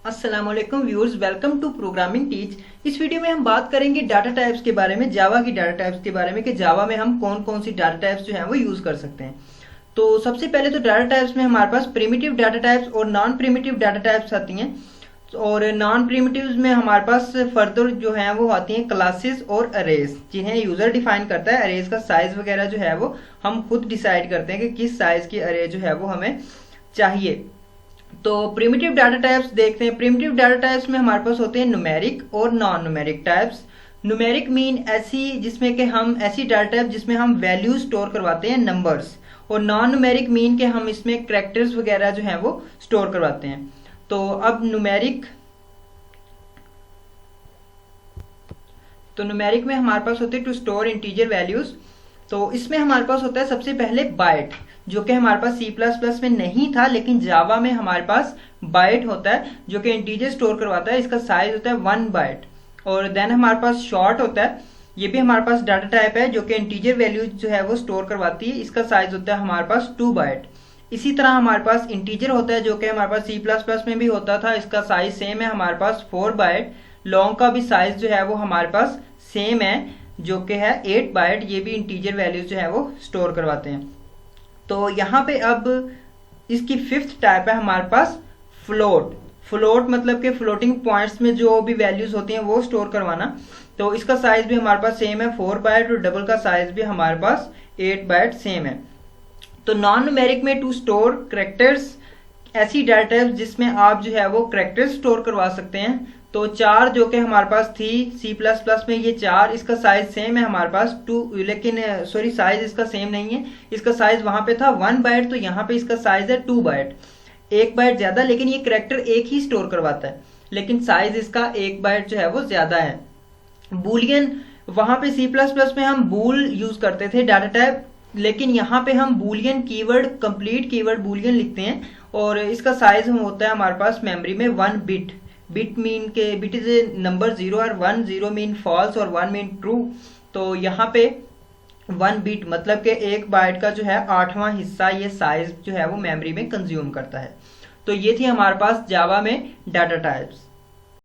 अस्सलाम वालेकुम viewers, welcome to programming teach. इस वीडियो में हम बात करेंगे डाटा टाइप्स के बारे में, जावा की डाटा टाइप्स के बारे में कि जावा में हम कौन कौन सी डाटा टाइप्स जो है वो यूज कर सकते हैं। तो सबसे पहले तो डाटा टाइप्स में हमारे पास प्रिमिटिव डाटा टाइप्स और नॉन प्रिमिटिव डाटा टाइप्स आती हैं। और नॉन प्रिमिटिव में हमारे पास फर्दर जो है वो आती हैं क्लासेस और अरेज, जिन्हें यूजर डिफाइन करता है। अरेज का साइज वगैरह जो है वो हम खुद डिसाइड करते हैं कि किस साइज की अरे जो है वो हमें चाहिए। तो प्रिमिटिव डाटा टाइप्स देखते हैं। प्रिमिटिव डाटा टाइप्स में हमारे पास होते हैं न्यूमेरिक और non numeric types. Numeric mean ऐसी जिसमें कि हम ऐसी डाटा टाइप जिसमें हम वैल्यू स्टोर करवाते हैं, नंबर्स। और नॉन न्यूमेरिक मीन के हम इसमें कैरेक्टर्स वगैरह जो है वो स्टोर करवाते हैं। तो अब न्यूमेरिक में हमारे पास होते हैं टू स्टोर इंटीजर वैल्यूज। तो इसमें हमारे पास होता है सबसे पहले बाइट, जो कि हमारे पास C++ में नहीं था, लेकिन जावा में हमारे पास बाइट होता है जो कि इंटीजर स्टोर करवाता है। इसका साइज होता है 1 बाइट। और देन हमारे पास शॉर्ट होता है, ये भी हमारे पास डाटा टाइप है जो कि इंटीजर वैल्यू जो है वो स्टोर करवाती है। इसका साइज होता है हमारे पास 2 बाइट। इसी तरह हमारे पास इंटीजर होता है जो कि हमारे पास C++ में भी होता था। इसका साइज सेम है, हमारे पास 4 बाइट। लॉन्ग का भी साइज जो है वो हमारे पास सेम है जो कि है 8 बाइट। ये भी इंटीजर वैल्यूज जो है वो स्टोर करवाते हैं। तो यहाँ पे अब इसकी फिफ्थ टाइप है हमारे पास फ्लोट। फ्लोट मतलब कि फ्लोटिंग पॉइंट्स में जो भी वैल्यूज होती हैं वो स्टोर करवाना। तो इसका साइज भी हमारे पास सेम है 4 बाइट, और डबल का साइज भी हमारे पास 8 बाइट सेम है। तो नॉन न्यूमेरिक में टू स्टोर कैरेक्टर्स, ऐसी डाटा टाइप जिसमें आप जो है वो कैरेक्टर्स स्टोर करवा सकते हैं। तो 4 जो कि हमारे पास थी C++ में, ये 4, इसका साइज सेम है हमारे पास 2, लेकिन सॉरी साइज इसका सेम नहीं है। इसका साइज वहां पे था 1 बाइट, तो यहाँ पे इसका साइज है 2 बाइट, 1 बाइट ज्यादा। लेकिन ये कैरेक्टर एक ही स्टोर करवाता है, लेकिन साइज इसका 1 बाइट जो है वो ज्यादा है। बूलियन, वहां पे C++ में हम बूल यूज करते थे डाटा टाइप, लेकिन यहाँ पे हम Boolean keyword, complete keyword Boolean लिखते हैं। और इसका साइज होता है हमारे पास मेमोरी में 1 बिट। बिट मीन के बिट इज ए नंबर 0 और 1, 0 मीन फॉल्स और 1 मीन ट्रू। तो यहाँ पे 1 बिट मतलब कि 1 बाइट का जो है 8वां हिस्सा ये साइज जो है वो मेमोरी में कंज्यूम करता है। तो ये थी हमारे पास जावा में डाटा टाइप्स।